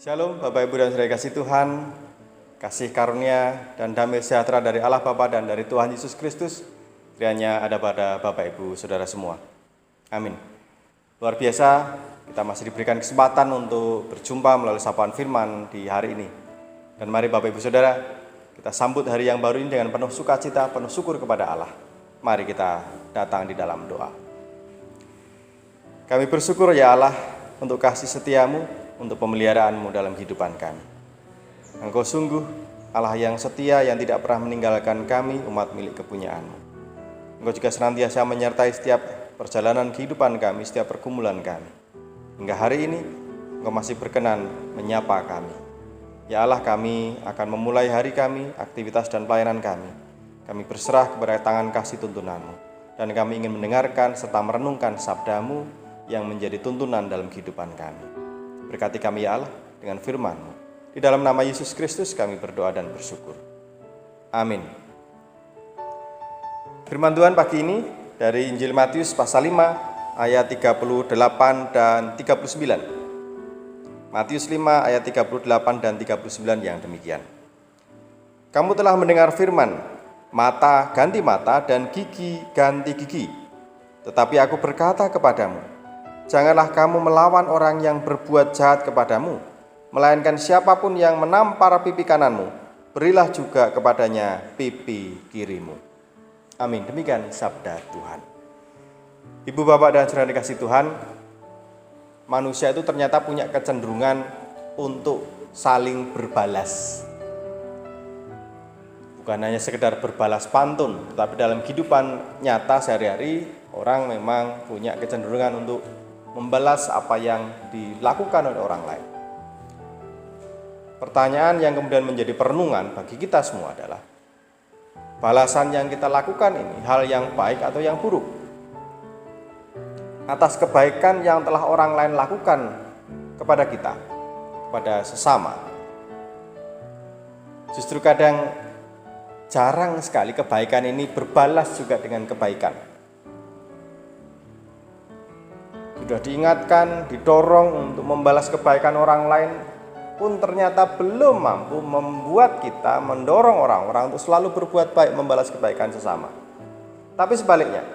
Shalom Bapak Ibu dan Saudara kasih Tuhan, kasih karunia dan damai sejahtera dari Allah Bapa dan dari Tuhan Yesus Kristus kiranya ada pada Bapak Ibu Saudara semua. Amin. Luar biasa, kita masih diberikan kesempatan untuk berjumpa melalui sapaan firman di hari ini. Dan mari Bapak Ibu Saudara, kita sambut hari yang baru ini dengan penuh sukacita, penuh syukur kepada Allah. Mari kita datang di dalam doa. Kami bersyukur ya Allah untuk kasih setiamu, untuk pemeliharaanmu dalam kehidupan kami. Engkau sungguh Allah yang setia, yang tidak pernah meninggalkan kami, umat milik kepunyaanmu. Engkau juga senantiasa menyertai setiap perjalanan kehidupan kami, setiap pergumulan kami. Hingga hari ini, Engkau masih berkenan menyapa kami. Ya Allah, kami akan memulai hari kami, aktivitas dan pelayanan kami. Kami berserah kepada tangan kasih tuntunanmu. Dan kami ingin mendengarkan serta merenungkan sabdamu yang menjadi tuntunan dalam kehidupan kami. Berkati kami ya Allah dengan firman-Mu. Di dalam nama Yesus Kristus kami berdoa dan bersyukur. Amin. Firman Tuhan pagi ini dari Injil Matius pasal 5 ayat 38 dan 39. Matius 5 ayat 38 dan 39 yang demikian. Kamu telah mendengar firman, mata ganti mata dan gigi ganti gigi. Tetapi aku berkata kepadamu, janganlah kamu melawan orang yang berbuat jahat kepadamu, melainkan siapapun yang menampar pipi kananmu, berilah juga kepadanya pipi kirimu. Amin. Demikian sabda Tuhan. Ibu, bapak, dan saudara dikasih Tuhan, manusia itu ternyata punya kecenderungan untuk saling berbalas. Bukan hanya sekedar berbalas pantun, tetapi dalam kehidupan nyata sehari-hari, orang memang punya kecenderungan untuk membalas apa yang dilakukan oleh orang lain. Pertanyaan yang kemudian menjadi perenungan bagi kita semua adalah, balasan yang kita lakukan ini hal yang baik atau yang buruk? Atas kebaikan yang telah orang lain lakukan kepada kita, kepada sesama. Justru kadang jarang sekali kebaikan ini berbalas juga dengan kebaikan. Sudah diingatkan, didorong untuk membalas kebaikan orang lain, pun ternyata belum mampu membuat kita mendorong orang-orang untuk selalu berbuat baik, membalas kebaikan sesama. Tapi sebaliknya,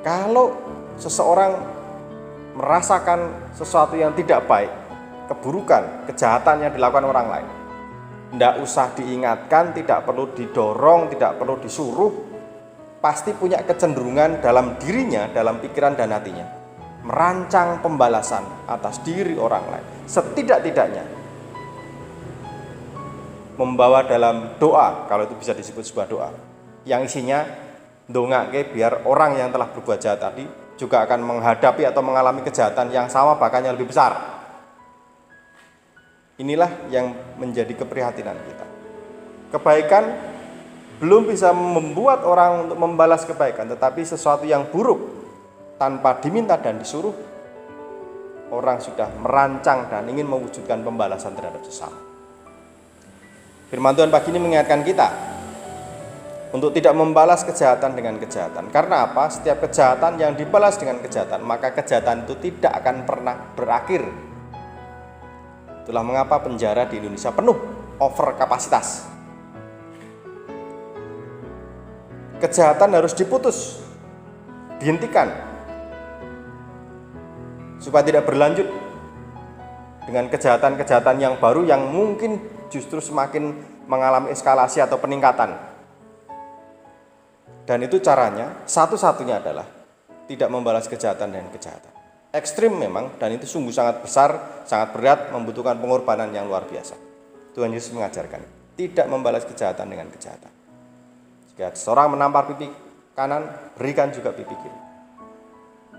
kalau seseorang merasakan sesuatu yang tidak baik, keburukan, kejahatan yang dilakukan orang lain, tidak usah diingatkan, tidak perlu didorong, tidak perlu disuruh, pasti punya kecenderungan dalam dirinya, dalam pikiran dan hatinya, merancang pembalasan atas diri orang lain. Setidak-tidaknya membawa dalam doa, kalau itu bisa disebut sebuah doa, yang isinya ndongake biar orang yang telah berbuat jahat tadi juga akan menghadapi atau mengalami kejahatan yang sama, bahkan yang lebih besar. Inilah yang menjadi keprihatinan kita. Kebaikan belum bisa membuat orang untuk membalas kebaikan, tetapi sesuatu yang buruk tanpa diminta dan disuruh, orang sudah merancang dan ingin mewujudkan pembalasan terhadap sesama. Firman Tuhan pagi ini mengingatkan kita untuk tidak membalas kejahatan dengan kejahatan. Karena apa? Setiap kejahatan yang dibalas dengan kejahatan, maka kejahatan itu tidak akan pernah berakhir. Itulah mengapa penjara di Indonesia penuh, over kapasitas. Kejahatan harus diputus, dihentikan, supaya tidak berlanjut dengan kejahatan-kejahatan yang baru yang mungkin justru semakin mengalami eskalasi atau peningkatan. Dan itu caranya, satu-satunya adalah tidak membalas kejahatan dengan kejahatan. Ekstrim memang, dan itu sungguh sangat besar, sangat berat, membutuhkan pengorbanan yang luar biasa. Tuhan Yesus mengajarkan, tidak membalas kejahatan dengan kejahatan. Jika seorang menampar pipi kanan, berikan juga pipi kiri.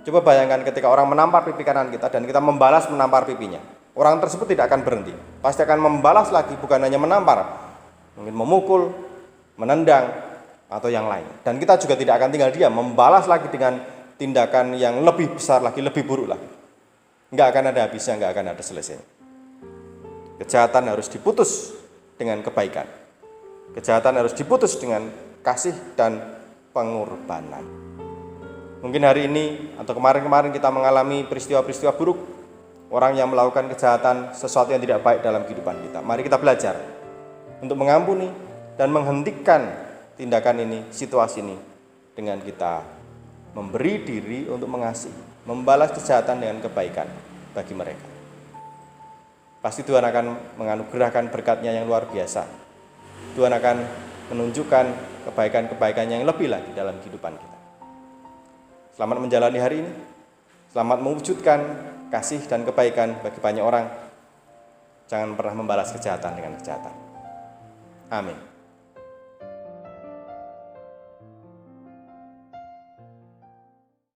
Coba bayangkan ketika orang menampar pipi kanan kita dan kita membalas menampar pipinya. Orang tersebut tidak akan berhenti. Pasti akan membalas lagi, bukan hanya menampar. Mungkin memukul, menendang, atau yang lain. Dan kita juga tidak akan tinggal diam, membalas lagi dengan tindakan yang lebih besar lagi, lebih buruk lagi. Nggak akan ada habisnya, nggak akan ada selesainya. Kejahatan harus diputus dengan kebaikan. Kejahatan harus diputus dengan kasih dan pengorbanan. Mungkin hari ini atau kemarin-kemarin kita mengalami peristiwa-peristiwa buruk orang yang melakukan kejahatan, sesuatu yang tidak baik dalam kehidupan kita. Mari kita belajar untuk mengampuni dan menghentikan tindakan ini, situasi ini, dengan kita memberi diri untuk mengasihi, membalas kejahatan dengan kebaikan bagi mereka. Pasti Tuhan akan menganugerahkan berkat-Nya yang luar biasa. Tuhan akan menunjukkan kebaikan-kebaikan yang lebih lagi dalam kehidupan kita. Selamat menjalani hari ini. Selamat mewujudkan kasih dan kebaikan bagi banyak orang. Jangan pernah membalas kejahatan dengan kejahatan. Amin.